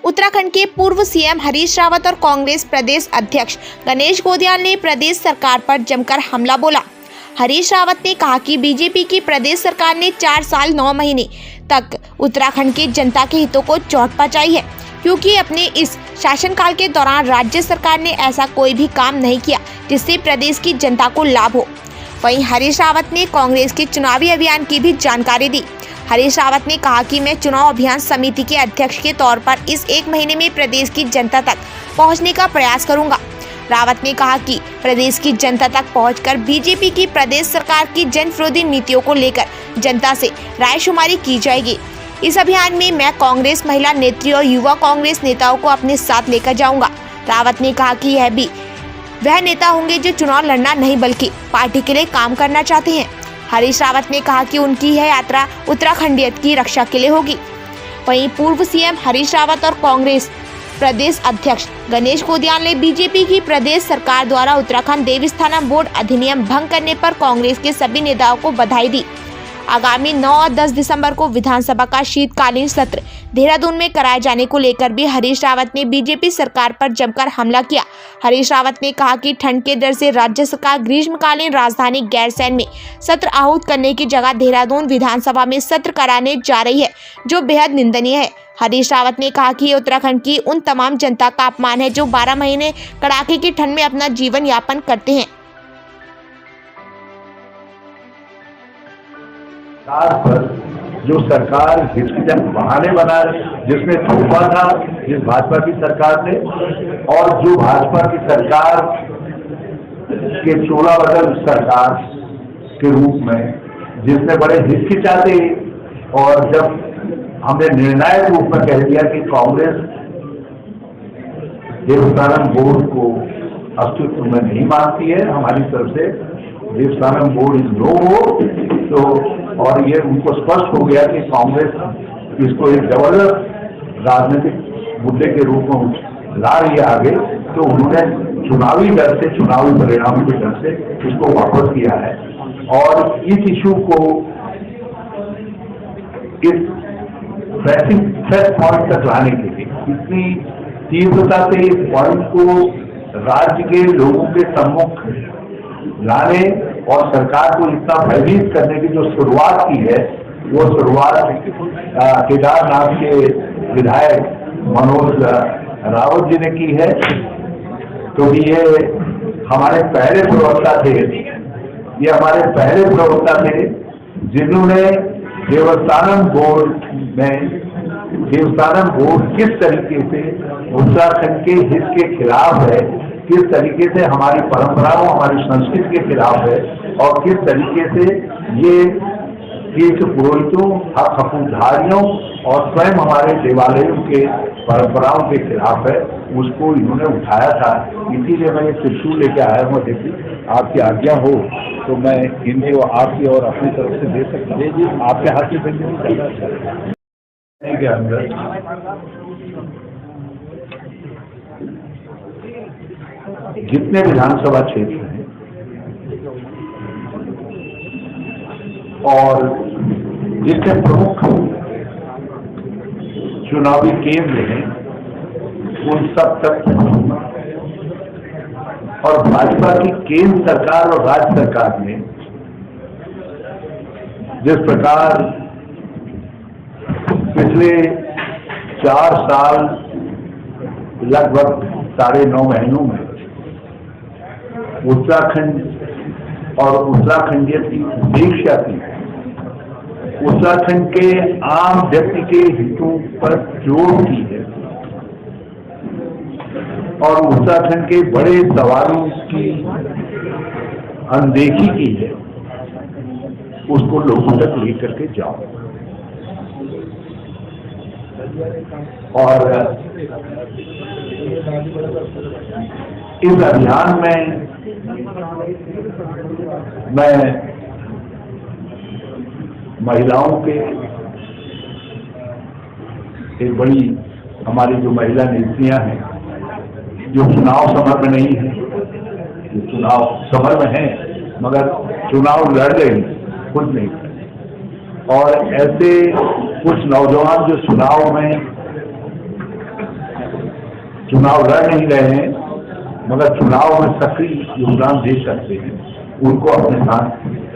उत्तराखंड के पूर्व सीएम हरीश रावत और कांग्रेस प्रदेश अध्यक्ष गणेश गोदियाल ने प्रदेश सरकार पर जमकर हमला बोला। हरीश रावत ने कहा कि बीजेपी की प्रदेश सरकार ने 4 साल 9 महीने तक उत्तराखंड की जनता के हितों को चोट पहुंचाई है, क्योंकि अपने इस शासनकाल के दौरान राज्य सरकार ने ऐसा कोई भी काम नहीं किया जिससे प्रदेश की जनता को लाभ हो। वहीं हरीश रावत ने कांग्रेस के चुनावी अभियान की भी जानकारी दी। हरीश रावत ने कहा कि मैं चुनाव अभियान समिति के अध्यक्ष के तौर पर इस 1 महीने में प्रदेश की जनता तक पहुंचने का प्रयास करूंगा। रावत ने कहा कि प्रदेश की जनता तक पहुंचकर बीजेपी की प्रदेश सरकार की जनविरोधी नीतियों को लेकर जनता से रायशुमारी की जाएगी। इस अभियान में मैं कांग्रेस महिला नेत्री और युवा कांग्रेस नेताओं को अपने साथ लेकर जाऊंगा। रावत ने कहा कि यह भी वह नेता होंगे जो चुनाव लड़ना नहीं बल्कि पार्टी के लिए काम करना चाहते हैं। हरीश रावत ने कहा कि उनकी यह यात्रा उत्तराखंडियत की रक्षा के लिए होगी। वहीं पूर्व सीएम हरीश रावत और कांग्रेस प्रदेश अध्यक्ष गणेश गोदियाल ने बीजेपी की प्रदेश सरकार द्वारा उत्तराखंड देवस्थानम बोर्ड अधिनियम भंग करने पर कांग्रेस के सभी नेताओं को बधाई दी। आगामी 9 और 10 दिसंबर को विधानसभा का शीतकालीन सत्र देहरादून में कराए जाने को लेकर भी हरीश रावत ने बीजेपी सरकार पर जमकर हमला किया। हरीश रावत ने कहा कि ठंड के डर से राज्य सरकार ग्रीष्मकालीन राजधानी गैरसैंण में सत्र आहूत करने की जगह देहरादून विधानसभा में सत्र कराने जा रही है, जो बेहद निंदनीय है। हरीश रावत ने कहा कि उत्तराखंड की उन तमाम जनता का अपमान है जो 12 महीने कड़ाके की ठंड में अपना जीवन यापन करते हैं। पर जो सरकार हिचकिचाहट बहाने बना जिसने थोपा था जिस भाजपा की सरकार ने, और जो भाजपा की सरकार के चोला बदल सरकार के रूप में जिसने बड़े हिचकिचाते, और जब हमने निर्णायक रूप में कह दिया कि कांग्रेस देवस्थानम बोर्ड को अस्तित्व में नहीं मानती है, हमारी तरफ से देवस्थानम बोर्ड इज नो हो, तो और ये उनको स्पष्ट हो गया कि कांग्रेस इसको एक जबरदस्त राजनीतिक मुद्दे के रूप में ला रही है आगे, तो उन्होंने चुनावी डर से, चुनावी परिणामों के डर से इसको वापस किया है। और इस इशू को इस प्रेस पॉइंट तक लाने के लिए इतनी तीव्रता से इस पॉइंट को राज्य के लोगों के सम्मुख लाने और सरकार को इतना भयभीत करने की जो शुरुआत की है, वो शुरुआत केदारनाथ के विधायक मनोज रावत जी ने की है। क्योंकि ये हमारे पहले प्रवक्ता थे, जिन्होंने देवस्थानम बोर्ड किस तरीके से उत्तराखंड के हित के खिलाफ है, किस तरीके से हमारी परंपराओं, हमारी संस्कृति के खिलाफ है, और किस तरीके से ये तीर्थ पुरोहितों, हक हकूकधारियों और स्वयं हमारे देवालयों के परंपराओं के खिलाफ है, उसको इन्होंने उठाया था। इसीलिए मैं ये त्रिशूल लेके आया हूँ। देखिए, आपकी आज्ञा हो तो मैं इनको आपकी और अपनी तरफ से दे सकता हूँ। आपके हाथ में के अंदर जितने विधानसभा क्षेत्र हैं और जितने प्रमुख चुनावी केंद्र हैं, उन सब तक और भाजपा की केंद्र सरकार और राज्य सरकार ने जिस प्रकार पिछले 4 साल लगभग 9.5 महीनों में उत्तराखंड और उत्तराखंडियत की उपेक्षा की, उत्तराखंड के आम व्यक्ति के हितों पर जोर की है और उत्तराखंड के बड़े सवालों की अनदेखी की है, उसको लोगों तक लेकर के जाओ। और इस अभियान में मैं महिलाओं के एक बड़ी, हमारी जो महिला नेत्रियां हैं जो चुनाव समर में नहीं है, जो चुनाव समर में हैं मगर चुनाव लड़ रही, खुद नहीं, और ऐसे कुछ नौजवान जो चुनाव में चुनाव लड़ नहीं रहे हैं मगर चुनाव में सक्रिय योगदान दे सकते हैं, उनको अपने साथ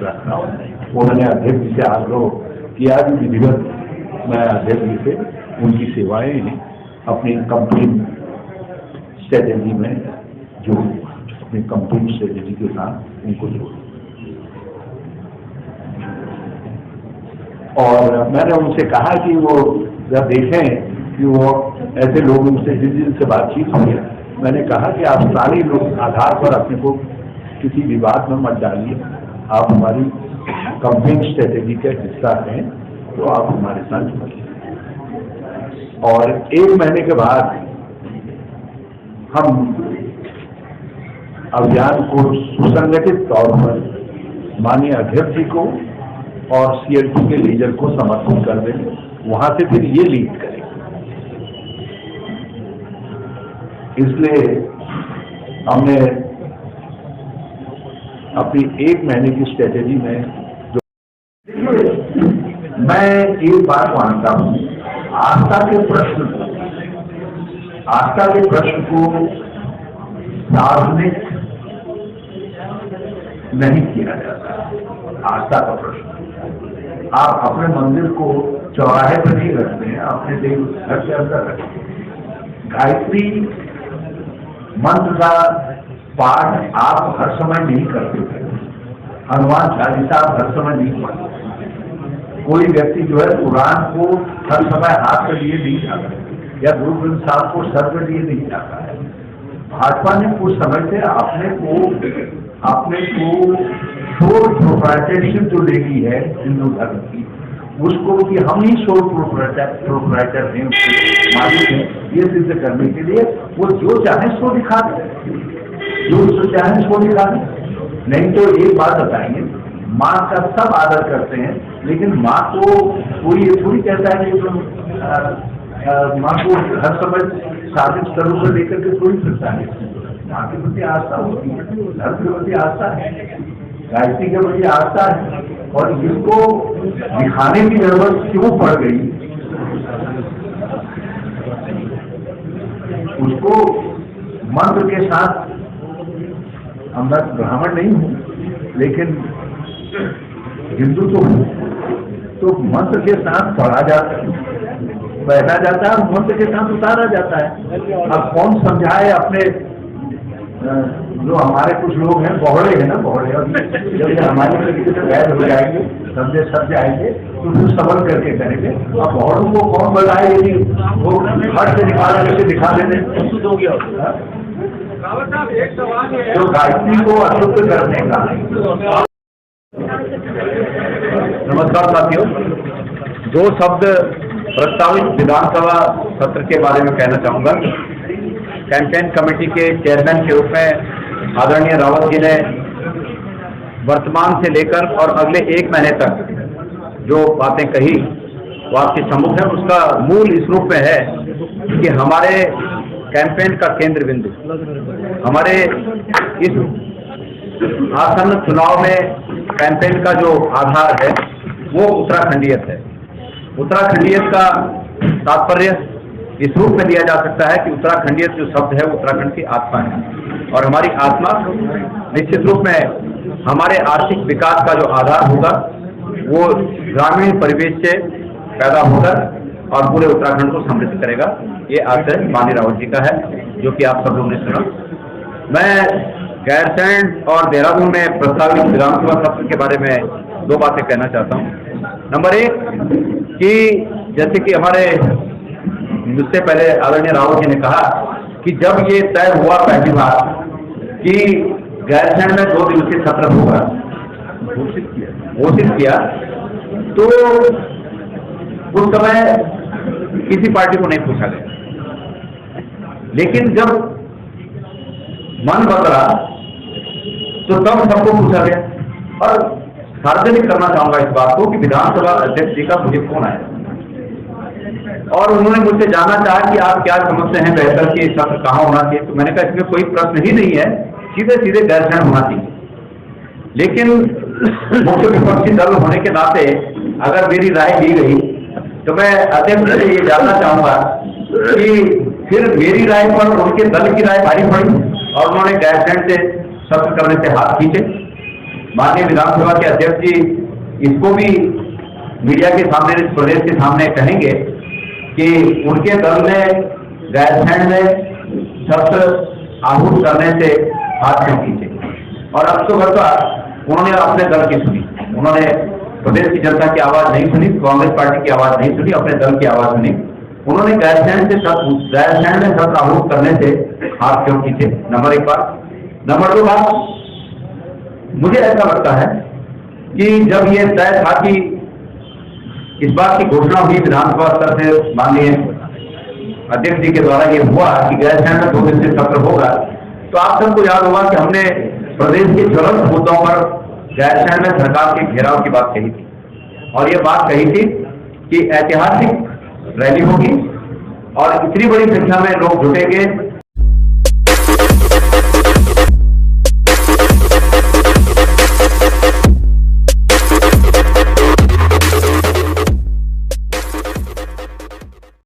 रखना। उन्होंने अध्यक्ष जी से आग्रह किया कि विधिवत मैं अध्यक्ष जी से उनकी सेवाएं अपनी कंप्लेन स्ट्रेटेजी में जोड़ूं, अपनी कंप्लेन स्ट्रेटेजी के साथ उनको जोड़ूं। और मैंने उनसे कहा कि वो जब देखें कि वो ऐसे लोगों से जिनसे बातचीत हुई है, मैंने कहा कि आप सारे लोग आधार पर अपने को किसी विवाद में मत डालिए, आप हमारी कंप्लेन स्ट्रेटेजी का हिस्सा हैं, तो आप हमारे साथ जुड़िए। और 1 महीने के बाद हम अभियान को सुसंगठित तौर पर माननीय अध्यक्ष जी को और CLT के लीडर को समर्पित कर देंगे, वहां से फिर ये लीड करेंगे। इसलिए हमने अपनी 1 महीने की स्ट्रेटेजी में मैं एक बात मानता हूं, आस्था के प्रश्न को सार्वजनिक नहीं किया जाता। आस्था का प्रश्न आप अपने मंदिर को चौराहे पर नहीं रखते हैं, अपने देव घर के अंदर रखते हैं। गायत्री मंत्र का पाठ आप हर समय नहीं करते थे, हनुमान चालीसा आप हर समय नहीं पढ़ते। कोई व्यक्ति जो है कुरान को हर समय हाथ में लिए नहीं जाता या गुरु ग्रंथ साहब को सर पर लिए नहीं जाता है। भाजपा ने कुछ समय से अपने को सोल प्रोप्राइटरशिप जो ले ली है हिंदू धर्म की, उसको कि हम ही सोल प्रोप्राइटर हैं, मालिक हैं, ये सिद्ध करने के लिए वो जो चाहे सो दिखा दे, जो चाहे सो दिखा दे। नहीं तो एक बात बताइए, माँ का सब आदर करते हैं, लेकिन माँ को कोई ये थोड़ी कहता है कि माँ को हर समय साधित स्तरों पर लेकर के थोड़ी फिरता है। माँ के प्रति आस्था होती है, धर्म के प्रति आस्था है, गायत्री के प्रति आस्था है, और इसको दिखाने की जरूरत क्यों पड़ गई, उसको मंत्र के साथ, मैं ब्राह्मण नहीं हूँ लेकिन हिंदू तो हूँ, तो मंत्र के साथ पढ़ा जाता है, पहना जाता है, मंत्र के साथ उतारा जाता है। अब कौन समझाए अपने, जो हमारे कुछ लोग हैं बौड़े हैं ना, बौड़े, जब हमारे तरीके से वैध हो जाएंगे, समझे सब जाएंगे, तो फिर सबल करके करेंगे। अब बौड़ों को कौन बताए कि वो हट से निकाल करके दिखा देने, तो गायत्री को अशुद्ध करने का। नमस्कार साथियों, 2 शब्द प्रस्तावित विधानसभा सत्र के बारे में कहना चाहूँगा। कैंपेन कमेटी के चेयरमैन के रूप में आदरणीय रावत जी ने वर्तमान से लेकर और अगले 1 महीने तक जो बातें कही वो आपके सम्मुख है। उसका मूल इस रूप में है कि हमारे कैंपेन का केंद्र बिंदु, हमारे इस आसन्न चुनाव में कैंपेन का जो आधार है वो उत्तराखंडीयत है। उत्तराखंडीयत का तात्पर्य इस रूप में लिया जा सकता है कि उत्तराखंडीयत जो शब्द है वो उत्तराखंड की आत्मा है, और हमारी आत्मा निश्चित रूप में हमारे आर्थिक विकास का जो आधार होगा वो ग्रामीण परिवेश से पैदा होकर और पूरे उत्तराखंड को समृद्ध करेगा। ये आशय माननीय रावत जी का है, जो कि आप सब लोगों ने सुना। मैं गैरसैंण और देहरादून में प्रस्तावित विधानसभा सत्र के बारे में 2 बातें कहना चाहता हूँ। नंबर 1 कि जैसे कि हमारे मुझसे पहले आदरणीय रावत जी ने कहा कि जब ये तय हुआ पहली बार कि गैरसैंण में 2 दिवसीय सत्र होगा, घोषित किया, तो उस समय किसी पार्टी को नहीं पूछा गया, लेकिन जब मन बदला तो तब सबको पूछा गया। और सार्वजनिक करना चाहूंगा इस बात को कि विधानसभा अध्यक्ष जी का मुझे फोन आया और उन्होंने मुझसे जानना चाहा कि आप क्या समझते हैं बेहतर कि सत्र कहाँ होना चाहिए। तो मैंने कहा इसमें कोई प्रश्न ही नहीं है, सीधे सीधे गैरसैंण होना चाहिए। लेकिन मुख्य विपक्षी दल होने के नाते अगर मेरी राय दी गई तो मैं अध्यक्ष से ये जानना चाहूंगा कि फिर मेरी राय पर उनके दल की राय भारी पड़ी और उन्होंने गैरसैंण से सत्र करने से हाथ खींचे। माननीय विधानसभा के अध्यक्ष जी इसको भी मीडिया के सामने, इस प्रदेश के सामने कहेंगे कि उनके दल ने गैरसैंण में सत्र आहूत करने से हाथ क्यों खींचे। और अब तो उन्होंने अपने दल की सुनी, उन्होंने प्रदेश की जनता की आवाज नहीं सुनी, कांग्रेस पार्टी की आवाज नहीं सुनी, अपने दल की आवाज सुनी। उन्होंने गैरसैंण में सत्र आहूत करने से हाथ क्यों खींचे, नंबर एक बात। नंबर दो बात, मुझे ऐसा लगता है कि जब ये तय था कि इस बात की घोषणा हुई विधानसभा स्तर से, माननीय अध्यक्ष जी के द्वारा ये हुआ कि गैरसैंण में 2 दिवसीय सत्र होगा, तो आप सबको याद होगा कि हमने प्रदेश के ज्वलंत मुद्दों पर गैरसैंण में सरकार के घेराव की बात कही थी और ये बात कही थी कि ऐतिहासिक रैली होगी और इतनी बड़ी संख्या में लोग जुटेंगे।